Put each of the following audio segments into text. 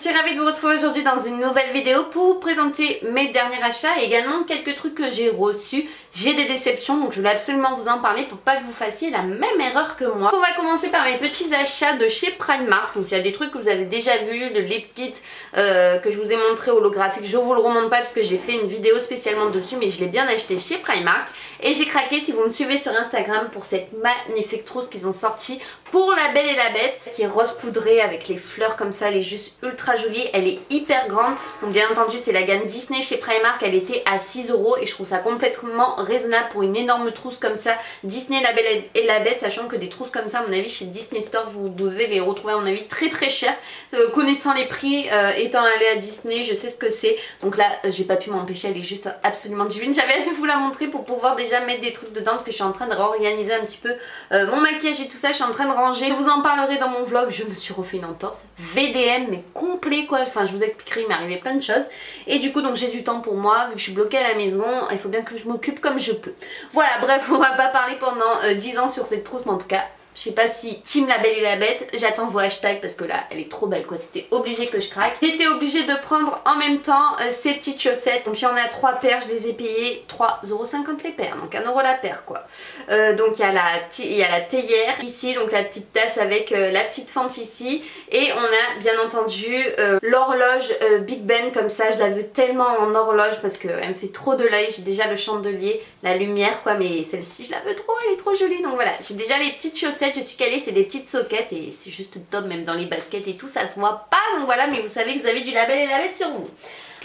suis ravie de vous retrouver aujourd'hui dans une nouvelle vidéo pour vous présenter mes derniers achats et également quelques trucs que j'ai reçus. J'ai des déceptions donc je voulais absolument vous en parler pour pas que vous fassiez la même erreur que moi. On va commencer par mes petits achats de chez Primark. Donc il y a des trucs que vous avez déjà vus, le lip kit que je vous ai montré holographique. Je vous le remonte pas parce que j'ai fait une vidéo spécialement dessus, mais je l'ai bien acheté chez Primark. Et j'ai craqué si vous me suivez sur Instagram pour cette magnifique trousse qu'ils ont sortie pour La Belle et la Bête, qui est rose poudrée avec les fleurs comme ça. Elle est juste ultra jolie, elle est hyper grande. Donc bien entendu c'est la gamme Disney chez Primark, elle était à 6 € et je trouve ça complètement raisonnable pour une énorme trousse comme ça. Disney La Belle et la Bête, sachant que des trousses comme ça à mon avis chez Disney Store vous devez les retrouver à mon avis très très cher. Connaissant les prix, étant allée à Disney, je sais ce que c'est. Donc là j'ai pas pu m'empêcher, elle est juste absolument divine. J'avais hâte de vous la montrer pour pouvoir déjà mettre des trucs dedans parce que je suis en train de réorganiser un petit peu mon maquillage et tout ça. Je suis en train de ranger, je vous en parlerai dans mon vlog. Je me suis refait une entorse VDM mais complet quoi, enfin je vous expliquerai, il m'est arrivé plein de choses et du coup donc j'ai du temps pour moi vu que je suis bloquée à la maison, il faut bien que je m'occupe comme je peux. Voilà, bref, on va pas parler pendant 10 ans sur cette trousse, mais en tout cas je sais pas si team La Belle et la Bête, j'attends vos hashtags parce que là elle est trop belle quoi, c'était obligé que je craque. J'étais obligée de prendre en même temps ces petites chaussettes, donc il y en a 3 paires, je les ai payées 3,50 € les paires, donc 1 € la paire quoi. Donc il y a la théière ici, donc la petite tasse avec la petite fente ici, et on a bien entendu l'horloge Big Ben comme ça, je la veux tellement en horloge parce qu'elle me fait trop de l'œil. J'ai déjà le chandelier, la lumière quoi, mais celle-ci je la veux trop, elle est trop jolie. Donc voilà, j'ai déjà les petites chaussettes, je suis calée, c'est des petites soquettes et c'est juste top, même dans les baskets et tout, ça se voit pas. Donc voilà, mais vous savez que vous avez du La Belle et la Bête sur vous.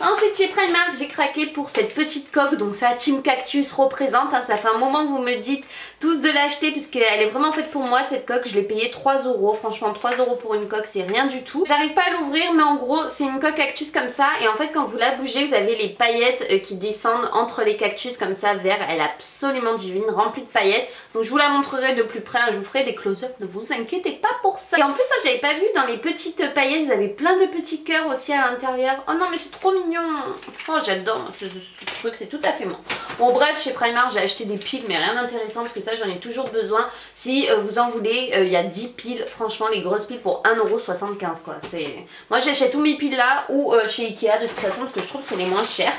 Ensuite chez Primark j'ai craqué pour cette petite coque, donc ça Team Cactus représente, hein. Ça fait un moment que vous me dites tous de l'acheter puisqu'elle est vraiment faite pour moi cette coque. Je l'ai payée 3 €, franchement 3 € pour une coque c'est rien du tout. J'arrive pas à l'ouvrir mais en gros c'est une coque cactus comme ça, et en fait quand vous la bougez vous avez les paillettes qui descendent entre les cactus comme ça vert. Elle est absolument divine, remplie de paillettes, donc je vous la montrerai de plus près, hein. Je vous ferai des close-up, ne vous inquiétez pas pour ça. Et en plus ça j'avais pas vu, dans les petites paillettes vous avez plein de petits cœurs aussi à l'intérieur. Oh non mais c'est trop mignon. Oh j'adore ce truc, c'est tout à fait moi. Bon bref, chez Primark j'ai acheté des piles mais rien d'intéressant parce que ça j'en ai toujours besoin. Si vous en voulez, il y a 10 piles, franchement les grosses piles pour 1,75 € quoi. Moi j'achète tous mes piles là ou chez Ikea de toute façon parce que je trouve que c'est les moins chers.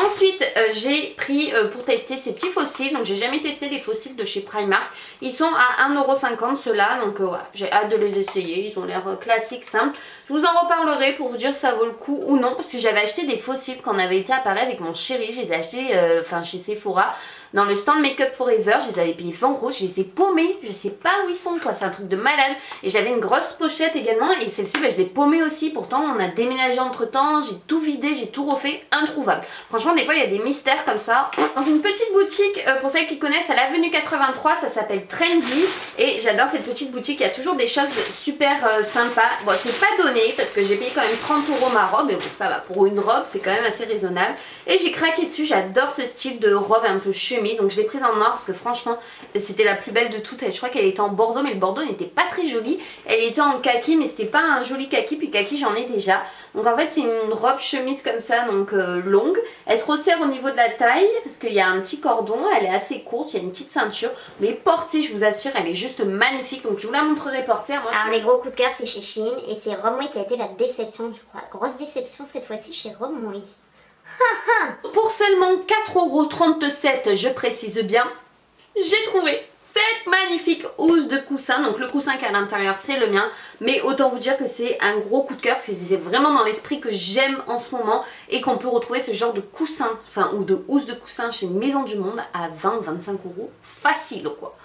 Ensuite j'ai pris pour tester ces petits fossiles, donc j'ai jamais testé les fossiles de chez Primark. Ils sont à 1,50 € ceux-là, donc voilà, j'ai hâte de les essayer, ils ont l'air classiques, simples. Je vous en reparlerai pour vous dire si ça vaut le coup ou non, parce que j'avais acheté des fossiles quand on avait été à Paris avec mon chéri, je les ai achetés chez Sephora. Dans le stand Make Up Forever, je les avais payés 20 €, je les ai paumés, je sais pas où ils sont quoi, c'est un truc de malade. Et j'avais une grosse pochette également et celle-ci je l'ai paumée aussi, pourtant on a déménagé entre temps, j'ai tout vidé, j'ai tout refait, introuvable. Franchement des fois il y a des mystères comme ça. Dans une petite boutique, pour celles qui connaissent, à l'avenue 83, ça s'appelle Trendy et j'adore cette petite boutique, il y a toujours des choses super sympas. Bon c'est pas donné parce que j'ai payé quand même 30 € ma robe, et bon ça va, pour une robe c'est quand même assez raisonnable. Et j'ai craqué dessus, j'adore ce style de robe un peu chemise. Donc je l'ai prise en or parce que franchement c'était la plus belle de toutes. Je crois qu'elle était en bordeaux mais le bordeaux n'était pas très joli. Elle était en kaki mais c'était pas un joli kaki, puis kaki j'en ai déjà. Donc en fait c'est une robe chemise comme ça, donc longue. Elle se resserre au niveau de la taille parce qu'il y a un petit cordon, elle est assez courte, il y a une petite ceinture. Mais portée je vous assure elle est juste magnifique, donc je vous la montrerai portée. Moi, alors les gros coups de cœur c'est chez Shein et c'est Romwe qui a été la déception je crois. Grosse déception cette fois-ci chez Romwe. Pour seulement 4,37 €, je précise bien, j'ai trouvé cette magnifique housse de coussin. Donc le coussin qui est à l'intérieur c'est le mien, mais autant vous dire que c'est un gros coup de cœur, parce que c'est vraiment dans l'esprit que j'aime en ce moment, et qu'on peut retrouver ce genre de coussin, ou de housse de coussin chez Maison du Monde à 20-25 € facile quoi.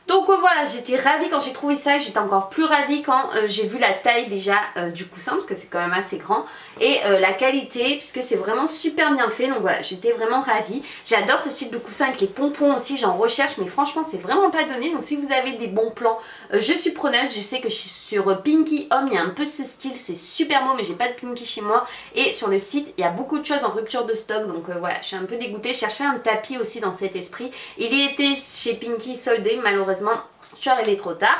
Donc voilà, j'étais ravie quand j'ai trouvé ça, j'étais encore plus ravie quand j'ai vu la taille déjà du coussin, parce que c'est quand même assez grand, et la qualité, puisque c'est vraiment super bien fait. Donc voilà, j'étais vraiment ravie. J'adore ce style de coussin avec les pompons aussi, j'en recherche, mais franchement c'est vraiment pas donné. Donc si vous avez des bons plans, je suis preneuse. Je sais que sur Pinky Home il y a un peu ce style, c'est super beau, mais j'ai pas de Pinky chez moi, et sur le site il y a beaucoup de choses en rupture de stock, donc voilà, je suis un peu dégoûtée. Je cherchais un tapis aussi dans cet esprit, il y était chez Pinky soldé, malheureusement je suis arrivée trop tard.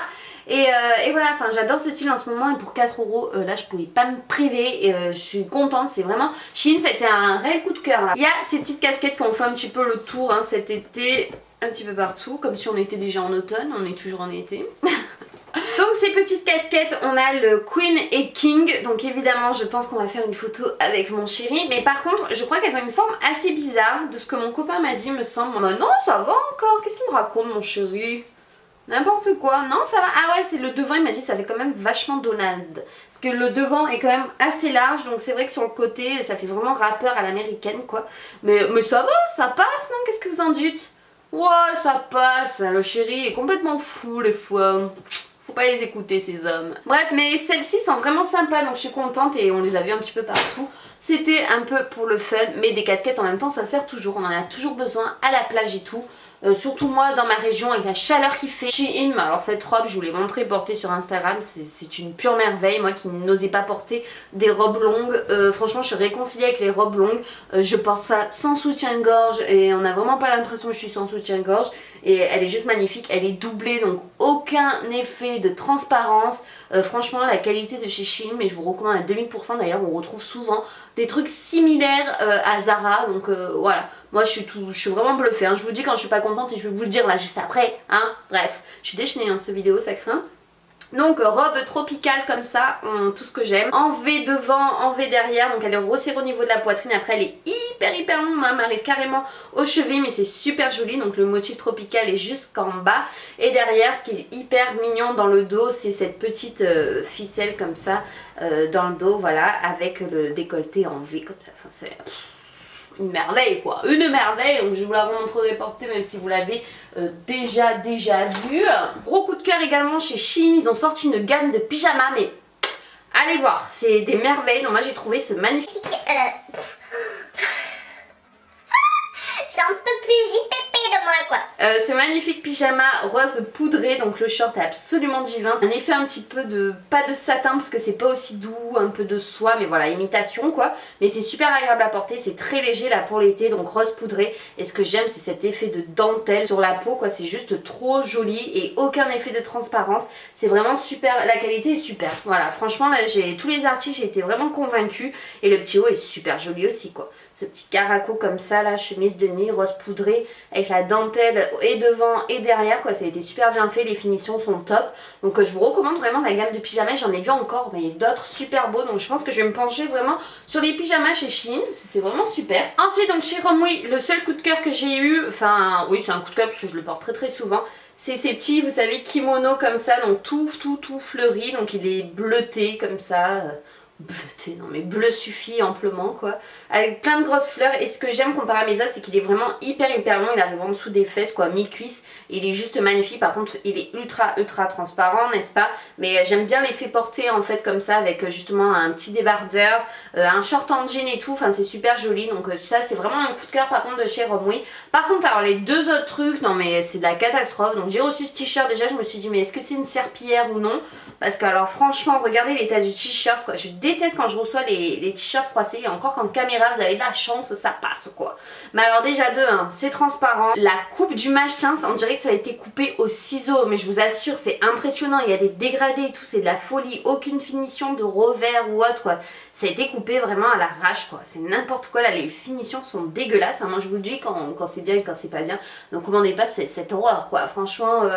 Et voilà, enfin j'adore ce style en ce moment, et pour 4 € là je pouvais pas me priver, et je suis contente. C'est vraiment Shein, c'était un réel coup de cœur là. Il y a ces petites casquettes qui ont fait un petit peu le tour hein, cet été, un petit peu partout, comme si on était déjà en automne, on est toujours en été. Donc ces petites casquettes, on a le Queen et King. Donc évidemment, je pense qu'on va faire une photo avec mon chéri. Mais par contre, je crois qu'elles ont une forme assez bizarre. De ce que mon copain m'a dit, me semble. Bah non, ça va encore. Qu'est-ce qu'il me raconte, mon chéri? N'importe quoi. Non, ça va. Ah ouais, c'est le devant, il m'a dit ça fait quand même vachement Donald. Parce que le devant est quand même assez large. Donc c'est vrai que sur le côté, ça fait vraiment rappeur à l'américaine, quoi. Mais ça va, ça passe, non? Qu'est-ce que vous en dites? Ouais, ça passe. Le chéri est complètement fou, des fois. Faut pas les écouter, ces hommes. Bref, mais celles-ci sont vraiment sympas, donc je suis contente et on les a vues un petit peu partout. C'était un peu pour le fun, mais des casquettes en même temps, ça sert toujours. On en a toujours besoin à la plage et tout. Surtout moi dans ma région avec la chaleur qui fait. Shein, alors cette robe je vous l'ai montré portée sur Instagram, c'est une pure merveille. Moi qui n'osais pas porter des robes longues, franchement je suis réconciliée avec les robes longues. Je porte ça sans soutien-gorge et on n'a vraiment pas l'impression que je suis sans soutien-gorge. Et elle est juste magnifique, elle est doublée donc aucun effet de transparence. Franchement la qualité de chez Shein, mais je vous recommande à 2000%. D'ailleurs on retrouve souvent des trucs similaires à Zara, donc voilà. Moi je suis vraiment bluffée, hein. Je vous dis quand je suis pas contente et je vais vous le dire là juste après, hein. Bref, je suis déchaînée hein, cette vidéo, ça craint. Donc robe tropicale comme ça, tout ce que j'aime. En V devant, en V derrière, donc elle est resserrée au niveau de la poitrine. Après elle est hyper longue, elle m'arrive carrément aux chevilles, mais c'est super joli. Donc le motif tropical est jusqu'en bas. Et derrière, ce qui est hyper mignon dans le dos, c'est cette petite ficelle comme ça dans le dos, voilà, avec le décolleté en V comme ça. Enfin c'est une merveille quoi, une merveille. Donc je vous la remontrerai portée même si vous l'avez déjà vu. Gros coup de cœur également chez Shein, ils ont sorti une gamme de pyjamas, mais allez voir, c'est des merveilles. Donc moi j'ai trouvé ce magnifique j'en peux plus, j'y pépé de moi quoi. ce magnifique pyjama rose poudré, donc le short est absolument divin. Un effet un petit peu de, pas de satin parce que c'est pas aussi doux, un peu de soie, mais voilà, imitation quoi. Mais c'est super agréable à porter, c'est très léger là pour l'été, donc rose poudré. Et ce que j'aime c'est cet effet de dentelle sur la peau quoi, c'est juste trop joli et aucun effet de transparence. C'est vraiment super, la qualité est super. Voilà, franchement là j'ai tous les articles, j'ai été vraiment convaincue. Et le petit haut est super joli aussi quoi. Ce petit caraco comme ça là, chemise de nuit rose poudré avec la dentelle et devant et derrière quoi, ça a été super bien fait, les finitions sont top. Donc je vous recommande vraiment la gamme de pyjamas, j'en ai vu encore mais d'autres super beaux, donc je pense que je vais me pencher vraiment sur les pyjamas chez Shein, c'est vraiment super. Ensuite donc chez Romwe, le seul coup de cœur que j'ai eu, enfin oui c'est un coup de cœur parce que je le porte très souvent, c'est ces petits, vous savez, kimono comme ça, donc tout fleuri, donc il est bleuté comme ça. Bleuté, non mais bleu suffit amplement quoi, avec plein de grosses fleurs. Et ce que j'aime comparé à mes os, c'est qu'il est vraiment hyper long, il arrive en dessous des fesses quoi, mi-cuisse, il est juste magnifique. Par contre il est ultra transparent, n'est-ce pas, mais j'aime bien l'effet porté en fait comme ça, avec justement un petit débardeur, un short en jean et tout, enfin c'est super joli. Donc ça c'est vraiment un coup de cœur par contre de chez Romwe. Par contre alors les deux autres trucs, non mais c'est de la catastrophe. Donc j'ai reçu ce t-shirt, déjà je me suis dit mais est-ce que c'est une serpillière ou non, parce que alors franchement regardez l'état du t-shirt quoi, je déteste quand je reçois les t-shirts froissés, et encore qu'en caméra vous avez de la chance, ça passe quoi. Mais alors déjà de 1, c'est transparent, la coupe du machin on dirait que ça a été coupé au ciseau, mais je vous assure c'est impressionnant, il y a des dégradés et tout, c'est de la folie, aucune finition de revers ou autre quoi. Ça a été coupé vraiment à l'arrache quoi, c'est n'importe quoi là, les finitions sont dégueulasses, hein. Moi je vous le dis quand c'est bien et quand c'est pas bien, donc commandez pas cette horreur quoi, franchement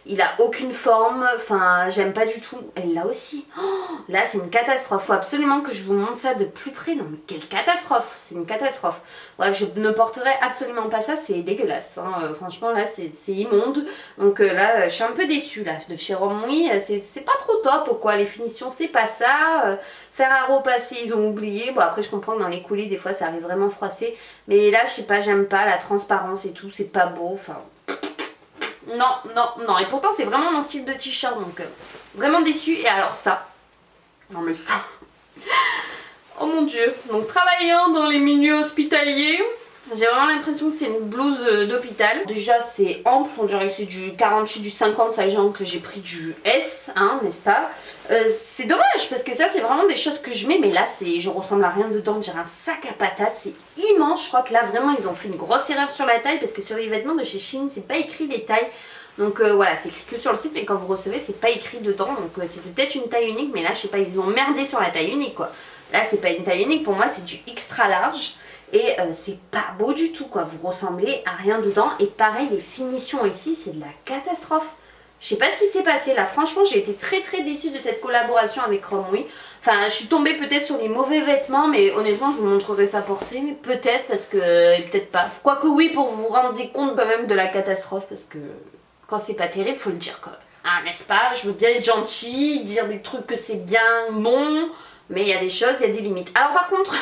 il a aucune forme, enfin j'aime pas du tout. Elle l'a aussi, oh, là c'est une catastrophe, faut absolument que je vous montre ça de plus près. Non mais quelle catastrophe, c'est une catastrophe. Bref, je ne porterai absolument pas ça, c'est dégueulasse hein. Franchement là c'est immonde. Donc là je suis un peu déçue là de chez Romwe, c'est pas trop top quoi, les finitions c'est pas ça. Ferraro passé ils ont oublié, bon après je comprends que dans les coulées des fois ça arrive vraiment froissé, mais là je sais pas, j'aime pas la transparence et tout, c'est pas beau, enfin non, et pourtant c'est vraiment mon style de t-shirt, donc vraiment déçue. Et alors ça, non mais ça, oh mon dieu. Donc travaillant dans les milieux hospitaliers, j'ai vraiment l'impression que c'est une blouse d'hôpital. Déjà c'est ample, on dirait que c'est du 48, du 50, sachant que j'ai pris du S, hein, n'est-ce pas. C'est dommage parce que ça c'est vraiment des choses que je mets, mais là je ressemble à rien dedans, j'ai un sac à patates, c'est immense. Je crois que là vraiment ils ont fait une grosse erreur sur la taille, parce que sur les vêtements de chez Shein c'est pas écrit les tailles. Donc voilà, c'est écrit que sur le site, mais quand vous recevez c'est pas écrit dedans, donc c'était peut-être une taille unique, mais là je sais pas, ils ont merdé sur la taille unique quoi. Là c'est pas une taille unique, pour moi c'est du extra large. Et c'est pas beau du tout quoi, vous ressemblez à rien dedans. Et pareil les finitions ici c'est de la catastrophe. Je sais pas ce qui s'est passé là, franchement j'ai été très déçue de cette collaboration avec Romwe. Enfin je suis tombée peut-être sur les mauvais vêtements, mais honnêtement je vous montrerai sa portée, mais peut-être parce que peut-être pas. Quoique oui, pour vous rendre compte quand même de la catastrophe, parce que quand c'est pas terrible faut le dire quand même. Ah n'est-ce pas? Je veux bien être gentille, dire des trucs que c'est bien, non, mais il y a des choses, il y a des limites. Alors par contre,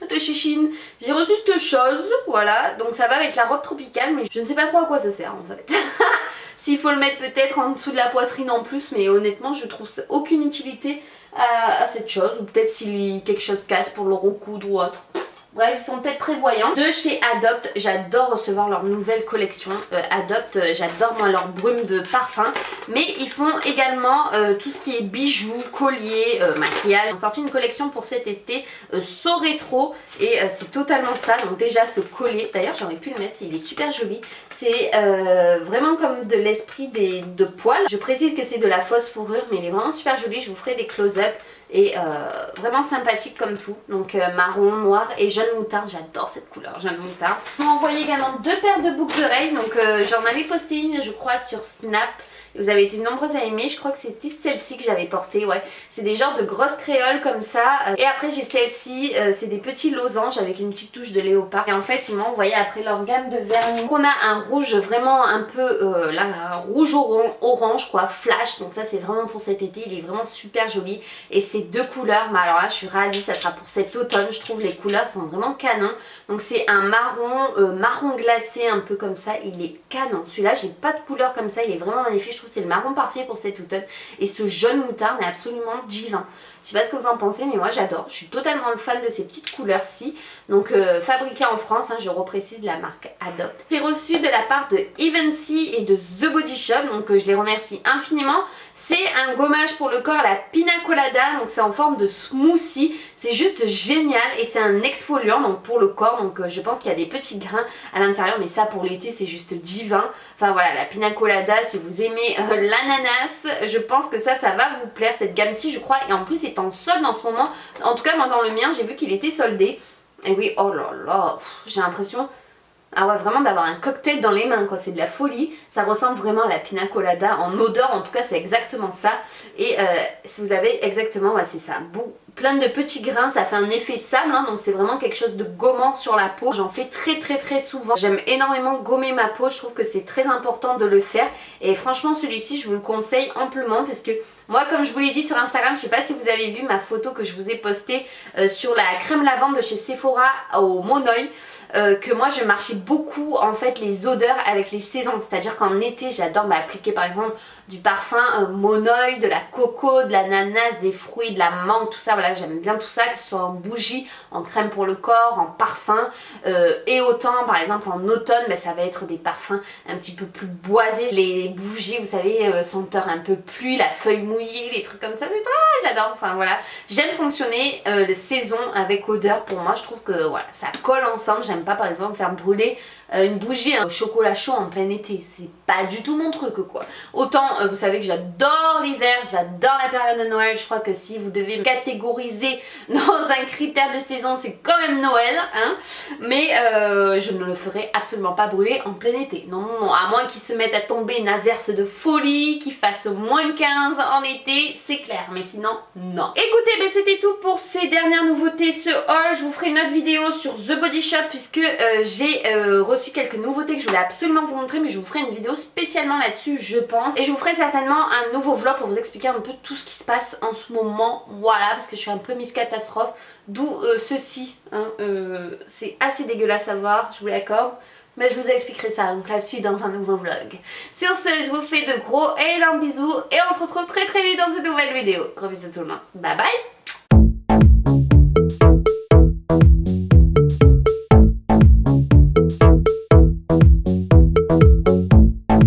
de chez Shein, j'ai reçu cette chose, voilà, donc ça va avec la robe tropicale, mais je ne sais pas trop à quoi ça sert en fait. S'il faut le mettre peut-être en dessous de la poitrine en plus, mais honnêtement je trouve aucune utilité à cette chose, ou peut-être si quelque chose casse pour le recoudre ou autre. Bref, ils sont peut-être prévoyants. De chez Adopt, j'adore recevoir leur nouvelle collection. Adopt, j'adore moi leur brume de parfum. Mais ils font également tout ce qui est bijoux, colliers, maquillage. Ils ont sorti une collection pour cet été, So Rétro. Et c'est totalement ça. Donc déjà ce collier, d'ailleurs j'aurais pu le mettre, il est super joli. C'est vraiment comme de l'esprit de poils. Je précise que c'est de la fausse fourrure, mais il est vraiment super joli. Je vous ferai des close-up. Et vraiment sympathique comme tout. Donc marron, noir et jaune moutarde. J'adore cette couleur, jaune moutarde. Ils m'ont envoyé également 2 paires de boucles d'oreilles. Donc j'en avais posté une je crois sur Snap. Vous avez été nombreuses à aimer, je crois que c'était celle-ci que j'avais portée, ouais. C'est des genres de grosses créoles comme ça. Et après j'ai celle-ci, c'est des petits losanges avec une petite touche de léopard. Et en fait ils m'ont envoyé après leur gamme de vernis. Donc on a un rouge vraiment un peu, là, un rouge orange quoi, flash. Donc ça c'est vraiment pour cet été, il est vraiment super joli. Et ces 2 couleurs, mais alors là je suis ravie, ça sera pour cet automne. Je trouve les couleurs sont vraiment canon. Donc c'est un marron glacé un peu comme ça, il est canon. Celui-là j'ai pas de couleur comme ça, il est vraiment magnifique. Je trouve que c'est le marron parfait pour cet automne. Et ce jaune moutarde est absolument divin. Je sais pas ce que vous en pensez, mais moi j'adore. Je suis totalement fan de ces petites couleurs-ci. Donc fabriquées en France, hein, je reprécise la marque Adopt. J'ai reçu de la part de Evency et de The Body Shop, donc je les remercie infiniment. C'est un gommage pour le corps à la pina colada, donc c'est en forme de smoothie. C'est juste génial et c'est un exfoliant donc pour le corps, donc je pense qu'il y a des petits grains à l'intérieur, mais ça pour l'été c'est juste divin. Enfin voilà, la pina colada, si vous aimez l'ananas, je pense que ça va vous plaire, cette gamme-ci je crois, et en plus c'est en solde en ce moment. En tout cas moi dans le mien j'ai vu qu'il était soldé. Et oui, oh là là, j'ai l'impression... Ah ouais, vraiment d'avoir un cocktail dans les mains quoi, c'est de la folie. Ça ressemble vraiment à la pina colada en odeur, en tout cas c'est exactement ça. Et si vous avez exactement, ouais c'est ça, plein de petits grains, ça fait un effet sable, hein, donc c'est vraiment quelque chose de gommant sur la peau. J'en fais très souvent. J'aime énormément gommer ma peau, je trouve que c'est très important de le faire. Et franchement celui-ci je vous le conseille amplement parce que moi comme je vous l'ai dit sur Instagram, je sais pas si vous avez vu ma photo que je vous ai postée sur la crème lavande de chez Sephora au Monoï. Que moi je marchais beaucoup en fait les odeurs avec les saisons, c'est à dire qu'en été j'adore appliquer par exemple du parfum Monoï, de la coco, de l'ananas, des fruits, de la mangue, tout ça, voilà j'aime bien tout ça, que ce soit en bougie, en crème pour le corps, en parfum et autant par exemple en automne ça va être des parfums un petit peu plus boisés, les bougies vous savez senteur un peu pluie, la feuille mouillée, les trucs comme ça, j'adore, enfin voilà, j'aime fonctionner les saisons avec odeur. Pour moi je trouve que voilà ça colle ensemble. J'aime pas par exemple faire brûler une bougie au chocolat chaud en plein été, c'est pas du tout mon truc quoi. Autant vous savez que j'adore l'hiver, j'adore la période de Noël, je crois que si vous devez me catégoriser dans un critère de saison c'est quand même Noël hein, mais je ne le ferai absolument pas brûler en plein été, non, à moins qu'il se mette à tomber une averse de folie, qu'il fasse moins 15 en été, c'est clair, mais sinon non. Écoutez, c'était tout pour ces dernières nouveautés, ce haul. Je vous ferai une autre vidéo sur The Body Shop puisque j'ai reçu quelques nouveautés que je voulais absolument vous montrer, mais je vous ferai une vidéo spécialement là-dessus je pense, et je vous ferai certainement un nouveau vlog pour vous expliquer un peu tout ce qui se passe en ce moment, voilà, parce que je suis un peu Miss Catastrophe, d'où ceci, hein, c'est assez dégueulasse à voir, je vous l'accorde, mais je vous expliquerai ça donc là-dessus dans un nouveau vlog. Sur ce, je vous fais de gros et énormes bisous et on se retrouve très vite dans une nouvelle vidéo. Gros bisous tout le monde, bye bye.